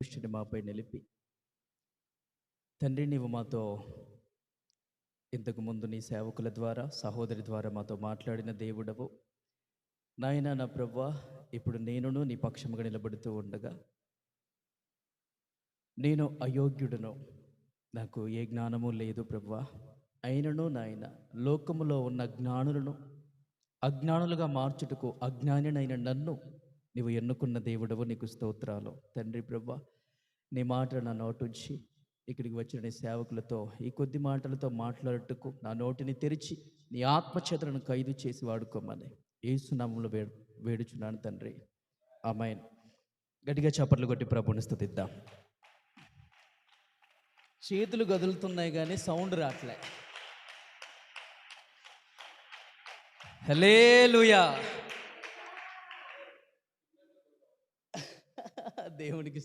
దృష్టిని మాపై నిలిపి, తండ్రి నీవు మాతో ఇంతకు ముందు నీ సేవకుల ద్వారా సహోదరి ద్వారా మాతో మాట్లాడిన దేవుడవు. నాయన నా ప్రభువా, ఇప్పుడు నేనును నీ పక్షముగా నిలబడుతూ ఉండగా, నేను అయోగ్యుడను, నాకు ఏ జ్ఞానము లేదు ప్రభువా. అయినను నాయన, లోకములో ఉన్న జ్ఞానులను అజ్ఞానులుగా మార్చుటకు అజ్ఞానినైన నన్ను నీవు ఎన్నుకున్న దేవుడవు, నీకు స్తోత్రాలు తండ్రి. ప్రభువా, నీ మాట నా నోటుంచి ఇక్కడికి వచ్చిన నీ సేవకులతో ఈ కొద్ది మాటలతో మాట్లాడుటకు నా నోటిని తెరిచి నీ ఆత్మచేతలను ఖైదు చేసి వాడుకోమని యేసునామములో వేడుచున్నాను తండ్రి, ఆమేన్. గట్టిగా చప్పట్లు కొట్టి ప్రభువుని స్తుతిద్దాం. చేతులు కదులుతున్నాయి కానీ సౌండ్ రావట్లే. హల్లెలూయా. దేవునికి